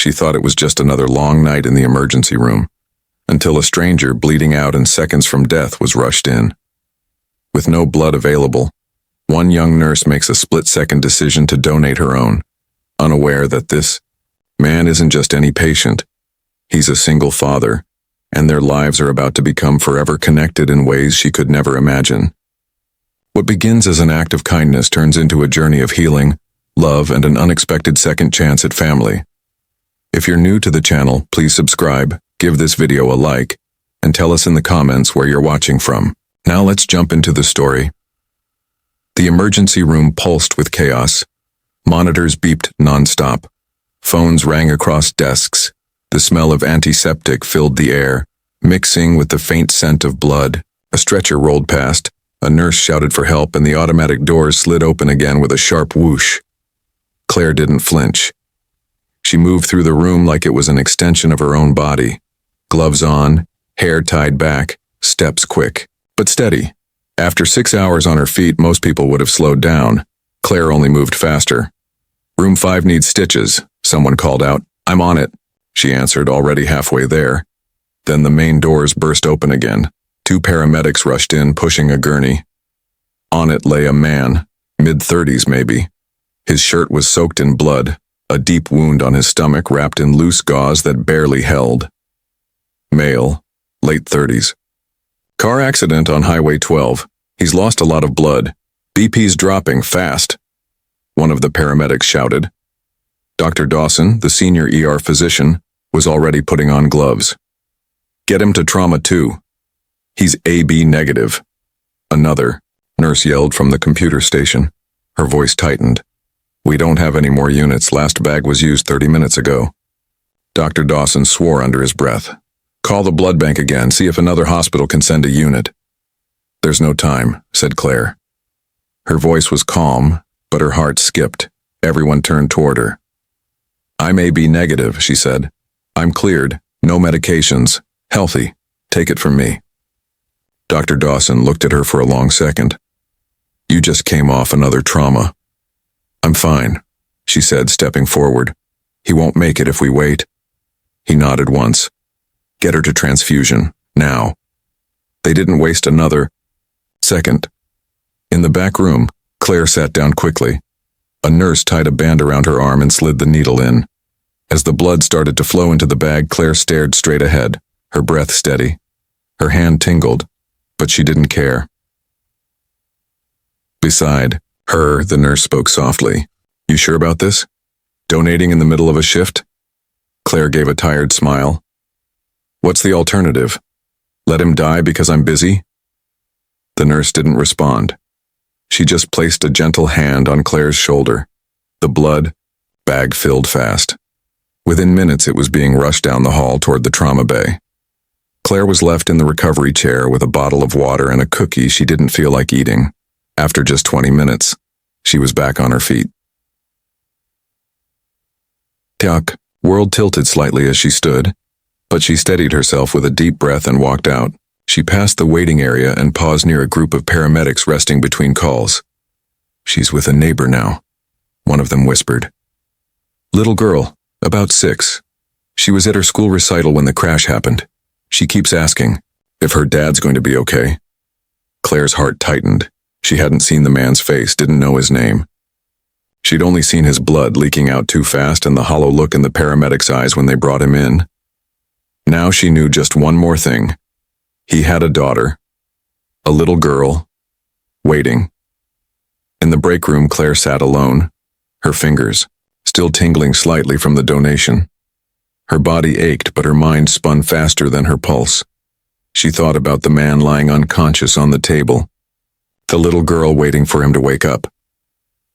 She thought it was just another long night in the emergency room, until a stranger bleeding out and seconds from death was rushed in. With no blood available, one young nurse makes a split-second decision to donate her own, unaware that this man isn't just any patient. He's a single father, and their lives are about to become forever connected in ways she could never imagine. What begins as an act of kindness turns into a journey of healing, love, and an unexpected second chance at family. If you're new to the channel, please subscribe, give this video a like, and tell us in the comments where you're watching from. Now let's jump into the story. The emergency room pulsed with chaos. Monitors beeped non-stop. Phones rang across desks. The smell of antiseptic filled the air, mixing with the faint scent of blood. A stretcher rolled past. A nurse shouted for help, and the automatic doors slid open again with a sharp whoosh. Claire didn't flinch. She moved through the room like it was an extension of her own body. Gloves on, hair tied back, steps quick, but steady. After 6 hours on her feet, most people would have slowed down. Claire only moved faster. "Room 5 needs stitches," someone called out. "I'm on it," she answered, already halfway there. Then the main doors burst open again. 2 paramedics rushed in, pushing a gurney. On it lay a man, mid-30s maybe. His shirt was soaked in blood, a deep wound on his stomach wrapped in loose gauze that barely held. Male, late 30s. "Car accident on Highway 12. He's lost a lot of blood. BP's dropping fast," one of the paramedics shouted. Dr. Dawson, the senior ER physician, was already putting on gloves. "Get him to trauma 2. He's AB negative." Another nurse yelled from the computer station. Her voice tightened. "We don't have any more units. Last bag was used 30 minutes ago." Dr. Dawson swore under his breath. "Call the blood bank again, see if another hospital can send a unit." "There's no time," said Claire. Her voice was calm, but her heart skipped. Everyone turned toward her. "I'm AB negative," she said. "I'm cleared, no medications, healthy. Take it from me." Dr. Dawson looked at her for a long second. "You just came off another trauma." "I'm fine," she said, stepping forward. "He won't make it if we wait." He nodded once. "Get her to transfusion, now." They didn't waste another second. In the back room, Claire sat down quickly. A nurse tied a band around her arm and slid the needle in. As the blood started to flow into the bag, Claire stared straight ahead, her breath steady. Her hand tingled, but she didn't care. Beside her, the nurse spoke softly. "You sure about this? Donating in the middle of a shift?" Claire gave a tired smile. "What's the alternative? Let him die because I'm busy?" The nurse didn't respond. She just placed a gentle hand on Claire's shoulder. The blood bag filled fast. Within minutes, it was being rushed down the hall toward the trauma bay. Claire was left in the recovery chair with a bottle of water and a cookie she didn't feel like eating. After just 20 minutes, she was back on her feet. Tiak, world tilted slightly as she stood, but she steadied herself with a deep breath and walked out. She passed the waiting area and paused near a group of paramedics resting between calls. "She's with a neighbor now," one of them whispered. "Little girl, about 6. She was at her school recital when the crash happened. She keeps asking if her dad's going to be okay." Claire's heart tightened. She hadn't seen the man's face, didn't know his name. She'd only seen his blood leaking out too fast and the hollow look in the paramedics' eyes when they brought him in. Now she knew just one more thing. He had a daughter, a little girl, waiting. In the break room, Claire sat alone, her fingers still tingling slightly from the donation. Her body ached, but her mind spun faster than her pulse. She thought about the man lying unconscious on the table, the little girl waiting for him to wake up.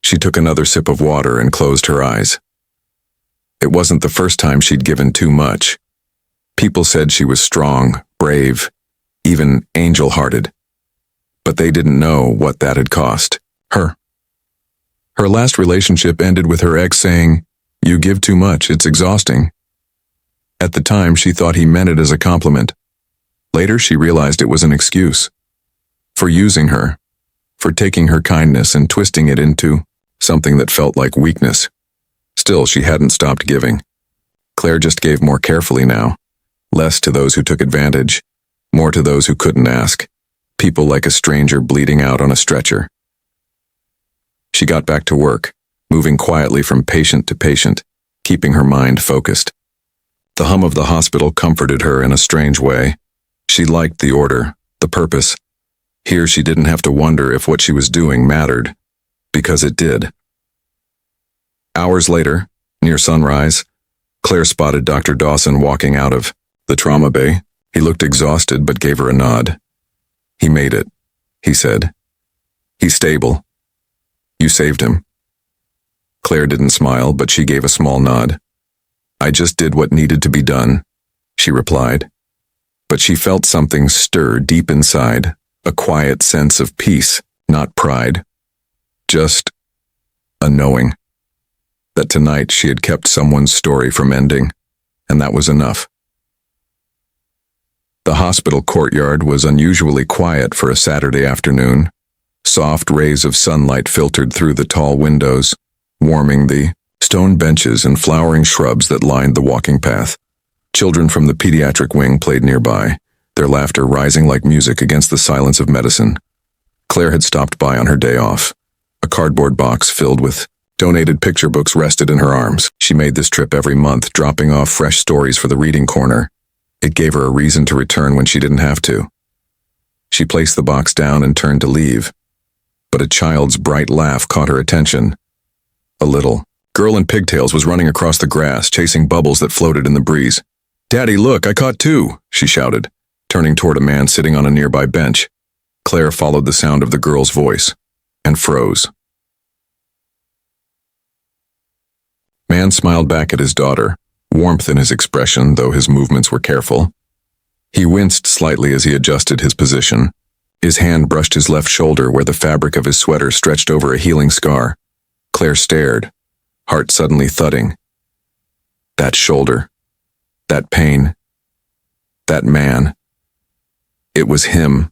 She took another sip of water and closed her eyes. It wasn't the first time she'd given too much. People said she was strong, brave, even angel-hearted. But they didn't know what that had cost her. Her last relationship ended with her ex saying, "You give too much, it's exhausting." At the time, she thought he meant it as a compliment. Later, she realized it was an excuse. For using her, for taking her kindness and twisting it into something that felt like weakness. Still, she hadn't stopped giving. Claire just gave more carefully now. Less to those who took advantage, more to those who couldn't ask. People like a stranger bleeding out on a stretcher. She got back to work, moving quietly from patient to patient, keeping her mind focused. The hum of the hospital comforted her in a strange way. She liked the order, the purpose. Here she didn't have to wonder if what she was doing mattered, because it did. Hours later, near sunrise, Claire spotted Dr. Dawson walking out of the trauma bay. He looked exhausted but gave her a nod. "He made it," he said. "He's stable. You saved him." Claire didn't smile, but she gave a small nod. "I just did what needed to be done," she replied. But she felt something stir deep inside, a quiet sense of peace, not pride. Just a knowing that tonight she had kept someone's story from ending, and that was enough. The hospital courtyard was unusually quiet for a Saturday afternoon. Soft rays of sunlight filtered through the tall windows, warming the stone benches and flowering shrubs that lined the walking path. Children from the pediatric wing played nearby, their laughter rising like music against the silence of medicine. Claire had stopped by on her day off. A cardboard box filled with donated picture books rested in her arms. She made this trip every month, dropping off fresh stories for the reading corner. It gave her a reason to return when she didn't have to. She placed the box down and turned to leave, but a child's bright laugh caught her attention. A little girl in pigtails was running across the grass, chasing bubbles that floated in the breeze. "Daddy, look, I caught two," she shouted, turning toward a man sitting on a nearby bench. Claire followed the sound of the girl's voice and froze. Man smiled back at his daughter, warmth in his expression, though his movements were careful. He winced slightly as he adjusted his position. His hand brushed his left shoulder where the fabric of his sweater stretched over a healing scar. Claire stared, heart suddenly thudding. That shoulder, that pain, that man. It was him,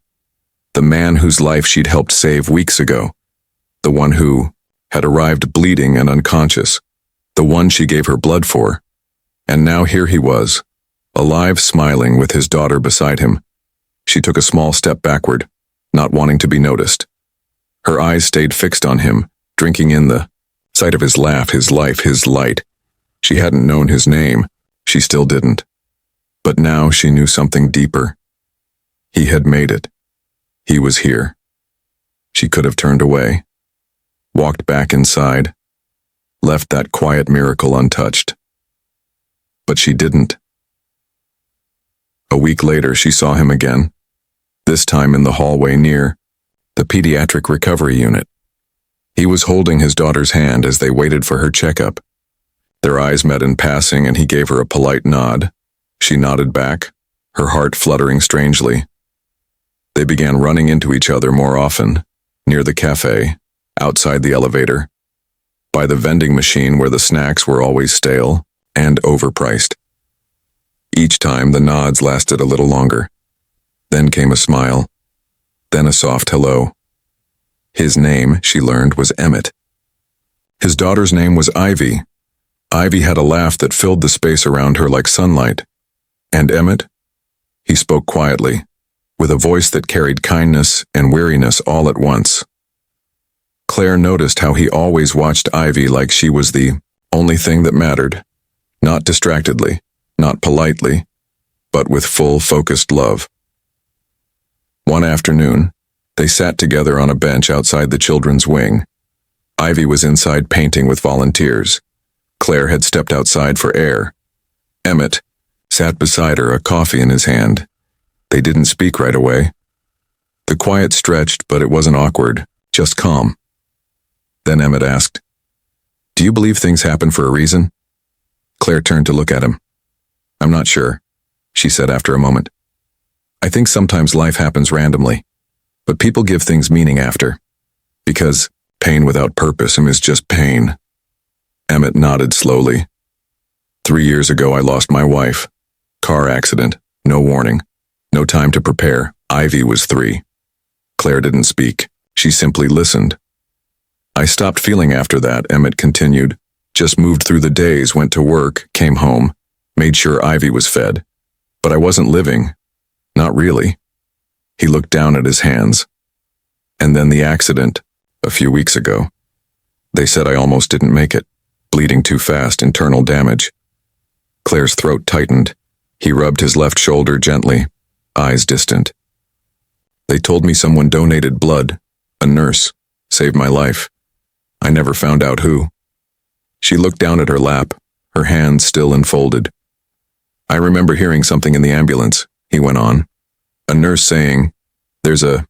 the man whose life she'd helped save weeks ago, the one who had arrived bleeding and unconscious, the one she gave her blood for. And now here he was, alive, smiling with his daughter beside him. She took a small step backward, not wanting to be noticed. Her eyes stayed fixed on him, drinking in the sight of his laugh, his life, his light. She hadn't known his name. She still didn't. But now she knew something deeper. He had made it. He was here. She could have turned away, walked back inside, left that quiet miracle untouched. But she didn't. A week later, she saw him again, this time in the hallway near the pediatric recovery unit. He was holding his daughter's hand as they waited for her checkup. Their eyes met in passing, and he gave her a polite nod. She nodded back, her heart fluttering strangely. They began running into each other more often, near the cafe, outside the elevator, by the vending machine where the snacks were always stale and overpriced. Each time the nods lasted a little longer. Then came a smile, then a soft hello. His name, she learned, was Emmett. His daughter's name was Ivy. Ivy had a laugh that filled the space around her like sunlight. And Emmett? He spoke quietly, with a voice that carried kindness and weariness all at once. Claire noticed how he always watched Ivy like she was the only thing that mattered, not distractedly, not politely, but with full, focused love. One afternoon, they sat together on a bench outside the children's wing. Ivy was inside painting with volunteers. Claire had stepped outside for air. Emmett sat beside her, a coffee in his hand. They didn't speak right away. The quiet stretched, but it wasn't awkward, just calm. Then Emmett asked, "Do you believe things happen for a reason?" Claire turned to look at him. "I'm not sure," she said after a moment. "I think sometimes life happens randomly, but people give things meaning after. Because pain without purpose is just pain." Emmett nodded slowly. 3 years ago I lost my wife. Car accident, no warning, no time to prepare. Ivy was 3. Claire didn't speak. She simply listened. "I stopped feeling after that," Emmett continued. "Just moved through the days, went to work, came home. Made sure Ivy was fed. But I wasn't living. Not really. He looked down at his hands. And then the accident, a few weeks ago. They said I almost didn't make it. Bleeding too fast, internal damage. Claire's throat tightened. He rubbed his left shoulder gently, eyes distant. They told me someone donated blood, a nurse, saved my life. I never found out who. She looked down at her lap, her hands still enfolded. I remember hearing something in the ambulance, he went on. A nurse saying, "There's a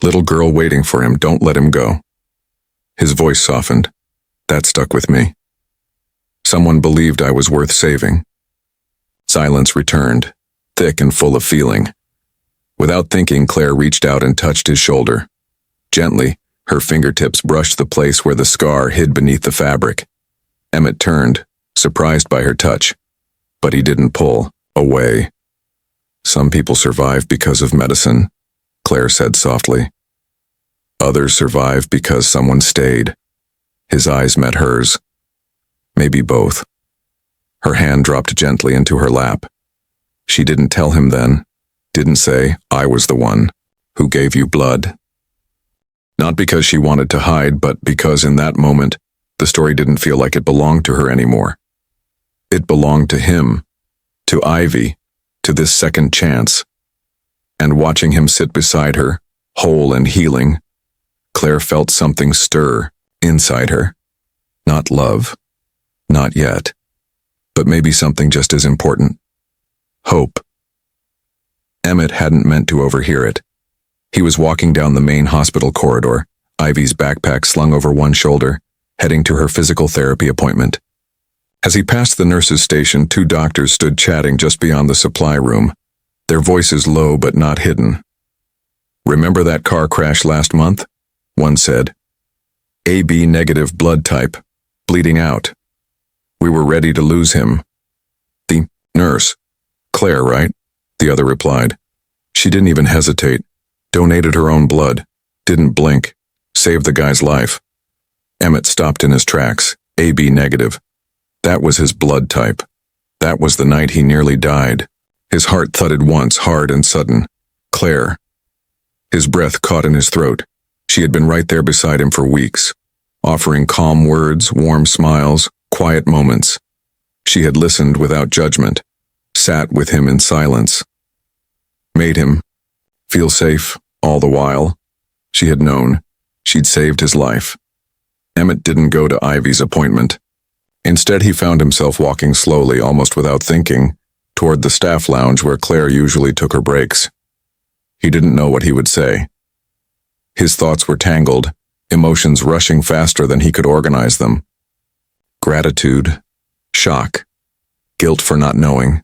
little girl waiting for him, don't let him go." His voice softened. That stuck with me. Someone believed I was worth saving. Silence returned, thick and full of feeling. Without thinking, Claire reached out and touched his shoulder. Gently, her fingertips brushed the place where the scar hid beneath the fabric. Emmett turned, surprised by her touch. But he didn't pull away. Some people survive because of medicine, Claire said softly. Others survive because someone stayed. His eyes met hers. Maybe both. Her hand dropped gently into her lap. She didn't tell him then, didn't say, "I was the one who gave you blood." Not because she wanted to hide, but because in that moment, the story didn't feel like it belonged to her anymore. It belonged to him, to Ivy, to this second chance. And watching him sit beside her, whole and healing, Claire felt something stir inside her. Not love. Not yet. But maybe something just as important. Hope. Emmett hadn't meant to overhear it. He was walking down the main hospital corridor, Ivy's backpack slung over one shoulder, heading to her physical therapy appointment. As he passed the nurse's station, two doctors stood chatting just beyond the supply room, their voices low but not hidden. "Remember that car crash last month?" one said. "AB negative blood type, bleeding out. We were ready to lose him." "The nurse. Claire, right?" the other replied. "She didn't even hesitate. Donated her own blood. Didn't blink. Saved the guy's life." Emmett stopped in his tracks. AB negative. That was his blood type. That was the night he nearly died. His heart thudded once, hard and sudden. Claire. His breath caught in his throat. She had been right there beside him for weeks, offering calm words, warm smiles, quiet moments. She had listened without judgment, sat with him in silence. Made him feel safe all the while. She had known. She'd saved his life. Emmett didn't go to Ivy's appointment. Instead, he found himself walking slowly, almost without thinking, toward the staff lounge where Claire usually took her breaks. He didn't know what he would say. His thoughts were tangled, emotions rushing faster than he could organize them. Gratitude, shock, guilt for not knowing,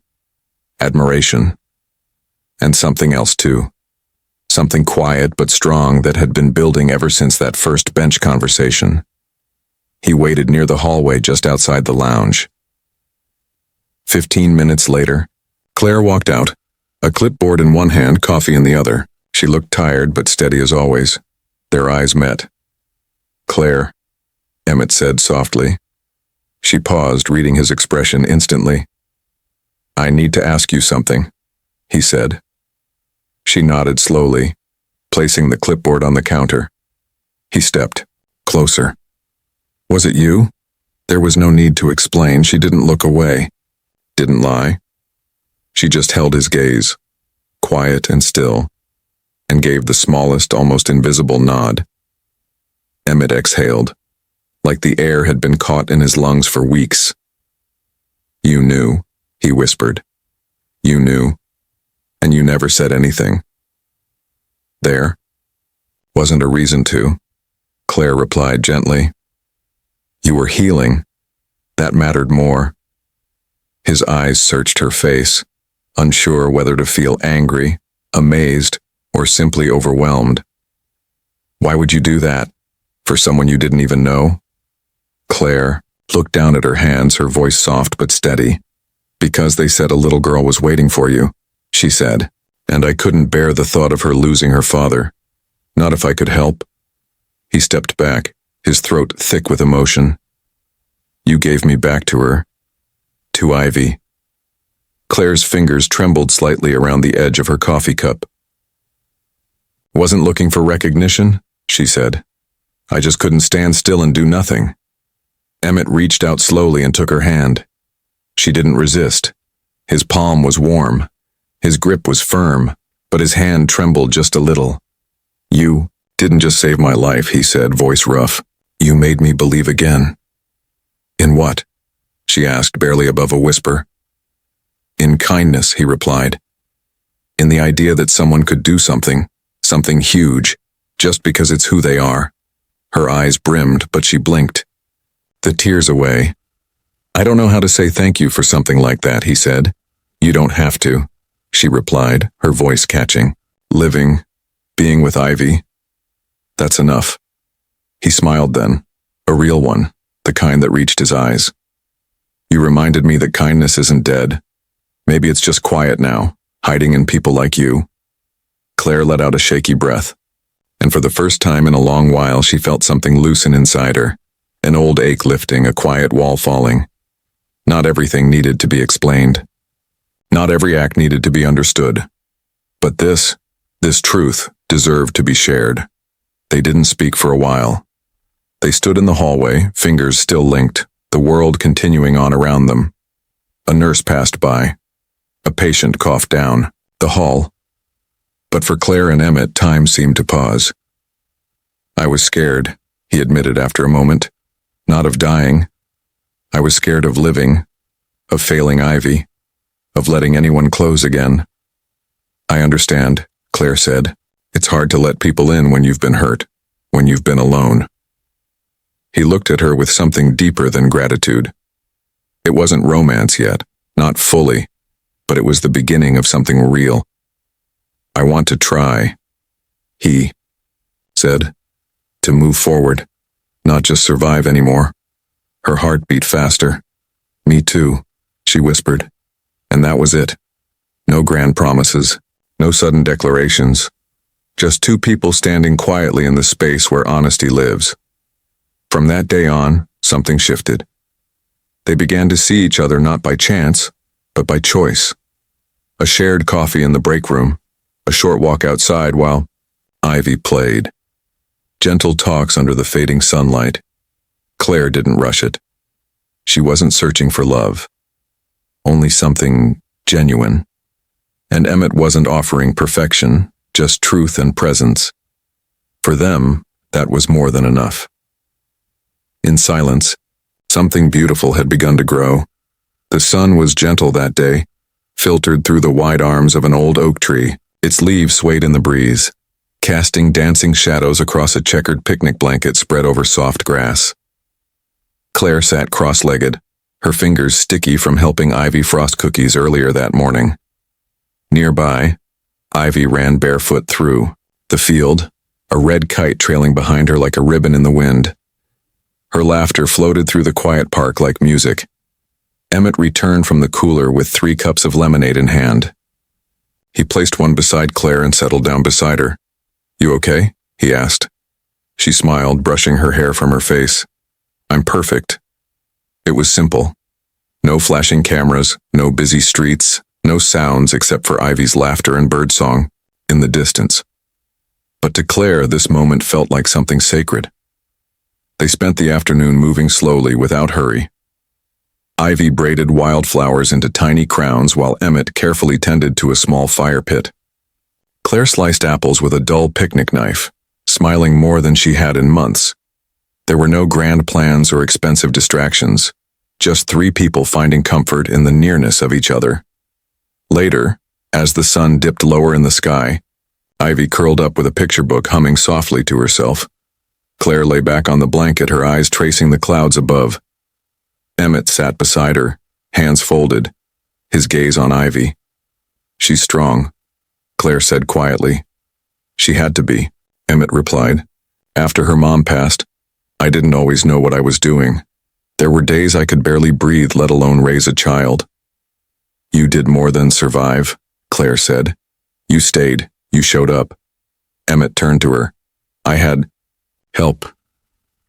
admiration, and something else too. Something quiet but strong that had been building ever since that first bench conversation. He waited near the hallway just outside the lounge. 15 minutes later, Claire walked out, a clipboard in one hand, coffee in the other. She looked tired but steady as always. Their eyes met. "Claire," Emmett said softly. She paused, reading his expression instantly. "I need to ask you something," he said. She nodded slowly, placing the clipboard on the counter. He stepped closer. "Was it you?" There was no need to explain. She didn't look away, didn't lie. She just held his gaze, quiet and still, and gave the smallest, almost invisible nod. Emmett exhaled, like the air had been caught in his lungs for weeks. "You knew," he whispered. "You knew, and you never said anything." "There wasn't a reason to," Claire replied gently. "You were healing. That mattered more." His eyes searched her face, unsure whether to feel angry, amazed, or simply overwhelmed. "Why would you do that? For someone you didn't even know?" Claire looked down at her hands, her voice soft but steady. "Because they said a little girl was waiting for you," she said, "and I couldn't bear the thought of her losing her father. Not if I could help." He stepped back, his throat thick with emotion. "You gave me back to her, to Ivy. Claire's fingers trembled slightly around the edge of her coffee cup. "Wasn't looking for recognition," she said. "I just couldn't stand still and do nothing." Emmett reached out slowly and took her hand. She didn't resist. His palm was warm. His grip was firm, but his hand trembled just a little. "You didn't just save my life," he said, voice rough. "You made me believe again." "In what?" she asked, barely above a whisper. "In kindness," he replied. "In the idea that someone could do something huge, just because it's who they are." Her eyes brimmed, but she blinked. The tears away. "I don't know how to say thank you for something like that," he said. "You don't have to," she replied, her voice catching. Being with Ivy. That's enough." He smiled then, a real one, the kind that reached his eyes. "You reminded me that kindness isn't dead. Maybe it's just quiet now, hiding in people like you." Claire let out a shaky breath, and for the first time in a long while she felt something loosen inside her, an old ache lifting, a quiet wall falling. Not everything needed to be explained. Not every act needed to be understood. But this truth deserved to be shared. They didn't speak for a while. They stood in the hallway, fingers still linked, the world continuing on around them. A nurse passed by. A patient coughed down the hall. But for Claire and Emmett, time seemed to pause. "I was scared," he admitted after a moment. "Not of dying. I was scared of living, of failing Ivy, of letting anyone close again." "I understand," Claire said. "It's hard to let people in when you've been hurt, when you've been alone." He looked at her with something deeper than gratitude. It wasn't romance yet, not fully, but it was the beginning of something real. "I want to try," he said, "to move forward, not just survive anymore." Her heart beat faster. "Me too," she whispered. And that was it. No grand promises, no sudden declarations. Just two people standing quietly in the space where honesty lives. From that day on, something shifted. They began to see each other not by chance, but by choice. A shared coffee in the break room, a short walk outside while Ivy played. Gentle talks under the fading sunlight. Claire didn't rush it. She wasn't searching for love. Only something genuine. And Emmett wasn't offering perfection, just truth and presence. For them, that was more than enough. In silence, something beautiful had begun to grow. The sun was gentle that day, filtered through the wide arms of an old oak tree. Its leaves swayed in the breeze, casting dancing shadows across a checkered picnic blanket spread over soft grass. Claire sat cross-legged, her fingers sticky from helping Ivy frost cookies earlier that morning. Nearby, Ivy ran barefoot through the field, a red kite trailing behind her like a ribbon in the wind. Her laughter floated through the quiet park like music. Emmett returned from the cooler with 3 cups of lemonade in hand. He placed one beside Claire and settled down beside her. "You okay?" he asked. She smiled, brushing her hair from her face. "I'm perfect." It was simple. No flashing cameras, no busy streets, no sounds except for Ivy's laughter and birdsong in the distance. But to Claire, this moment felt like something sacred. They spent the afternoon moving slowly without hurry. Ivy braided wildflowers into tiny crowns while Emmett carefully tended to a small fire pit. Claire sliced apples with a dull picnic knife, smiling more than she had in months. There were no grand plans or expensive distractions, just 3 people finding comfort in the nearness of each other. Later, as the sun dipped lower in the sky, Ivy curled up with a picture book humming softly to herself. Claire lay back on the blanket, her eyes tracing the clouds above. Emmett sat beside her, hands folded, his gaze on Ivy. "She's strong," Claire said quietly. "She had to be," Emmett replied. "After her mom passed, I didn't always know what I was doing. There were days I could barely breathe, let alone raise a child." "You did more than survive," Claire said. "You stayed, you showed up." Emmett turned to her. "I had help."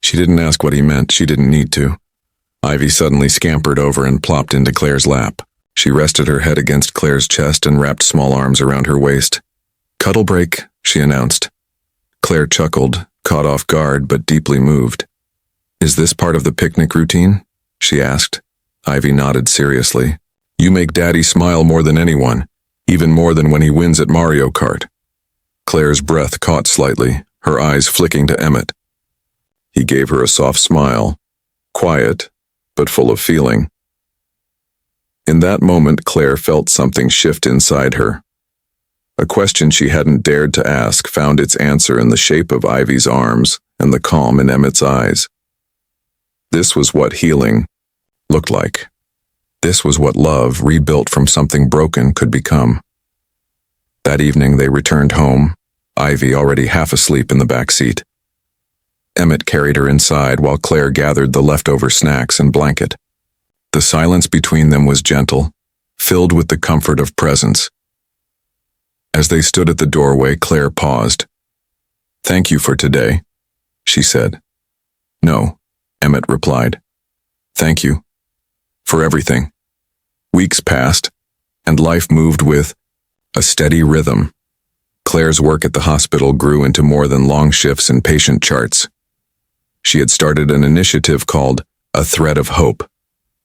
She didn't ask what he meant, she didn't need to. Ivy suddenly scampered over and plopped into Claire's lap. She rested her head against Claire's chest and wrapped small arms around her waist. "Cuddle break," she announced. Claire chuckled, caught off guard but deeply moved. "Is this part of the picnic routine?" she asked. Ivy nodded seriously. "You make Daddy smile more than anyone, even more than when he wins at Mario Kart." Claire's breath caught slightly, her eyes flicking to Emmett. He gave her a soft smile, quiet, but full of feeling. In that moment, Claire felt something shift inside her. A question she hadn't dared to ask found its answer in the shape of Ivy's arms and the calm in Emmett's eyes. This was what healing looked like. This was what love, rebuilt from something broken, could become. That evening they returned home, Ivy already half asleep in the back seat. Emmett carried her inside while Claire gathered the leftover snacks and blanket. The silence between them was gentle, filled with the comfort of presence. As they stood at the doorway, Claire paused. "Thank you for today," she said. "No," Emmett replied. "Thank you. For everything." Weeks passed, and life moved with a steady rhythm. Claire's work at the hospital grew into more than long shifts and patient charts. She had started an initiative called A Thread of Hope,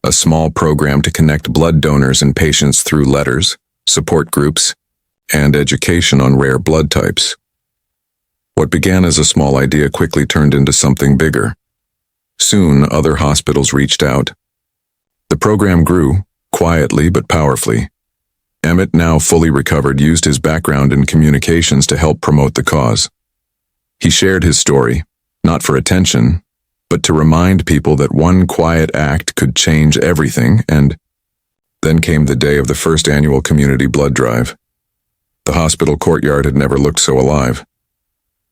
a small program to connect blood donors and patients through letters, support groups, and education on rare blood types. What began as a small idea quickly turned into something bigger. Soon, other hospitals reached out. The program grew, quietly but powerfully. Emmett, now fully recovered, used his background in communications to help promote the cause. He shared his story, not for attention, but to remind people that one quiet act could change everything. And then came the day of the first annual community blood drive. The hospital courtyard had never looked so alive.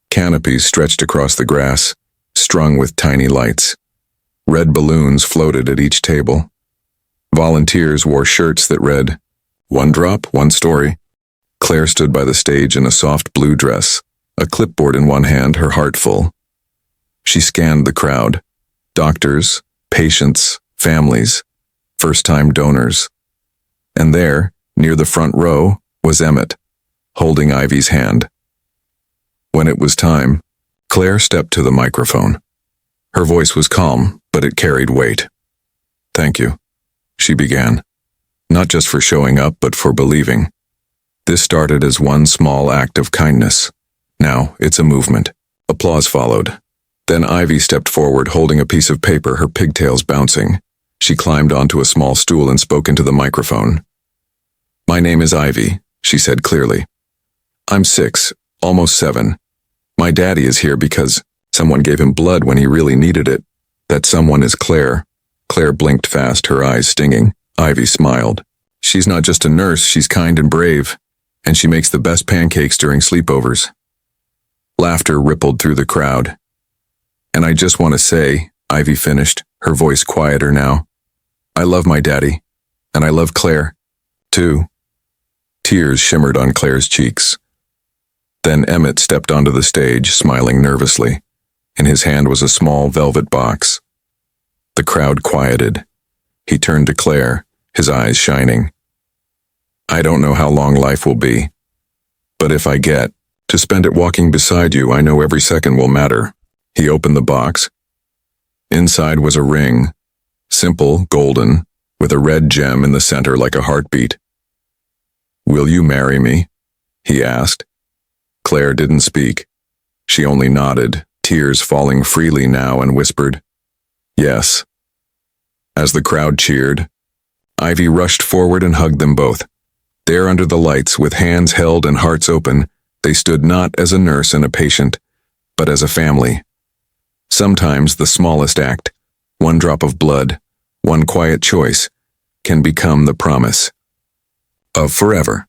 Canopies stretched across the grass, strung with tiny lights. Red balloons floated at each table. Volunteers wore shirts that read, "One drop, one story." Claire stood by the stage in a soft blue dress, a clipboard in one hand, her heart full. She scanned the crowd. Doctors, patients, families, first-time donors. And there, near the front row, was Emmett, holding Ivy's hand. When it was time, Claire stepped to the microphone. Her voice was calm, but it carried weight. "Thank you," she began. "Not just for showing up, but for believing. This started as one small act of kindness. Now it's a movement." Applause followed. Then Ivy stepped forward, holding a piece of paper, her pigtails bouncing. She climbed onto a small stool and spoke into the microphone. "My name is Ivy," she said clearly. "I'm 6, almost 7. My daddy is here because someone gave him blood when he really needed it. That someone is Claire." Claire blinked fast, her eyes stinging. Ivy smiled. "She's not just a nurse, she's kind and brave, and she makes the best pancakes during sleepovers." Laughter rippled through the crowd. "And I just want to say," Ivy finished, her voice quieter now, "I love my daddy, and I love Claire, too." Tears shimmered on Claire's cheeks. Then Emmett stepped onto the stage, smiling nervously. In his hand was a small velvet box. The crowd quieted. He turned to Claire, his eyes shining. "I don't know how long life will be, but if I get to spend it walking beside you, I know every second will matter." He opened the box. Inside was a ring, simple, golden, with a red gem in the center like a heartbeat. "Will you marry me?" he asked. Claire didn't speak. She only nodded, tears falling freely now, and whispered, "Yes." As the crowd cheered, Ivy rushed forward and hugged them both. There under the lights, with hands held and hearts open, they stood not as a nurse and a patient, but as a family. Sometimes the smallest act, one drop of blood, one quiet choice, can become the promise of forever.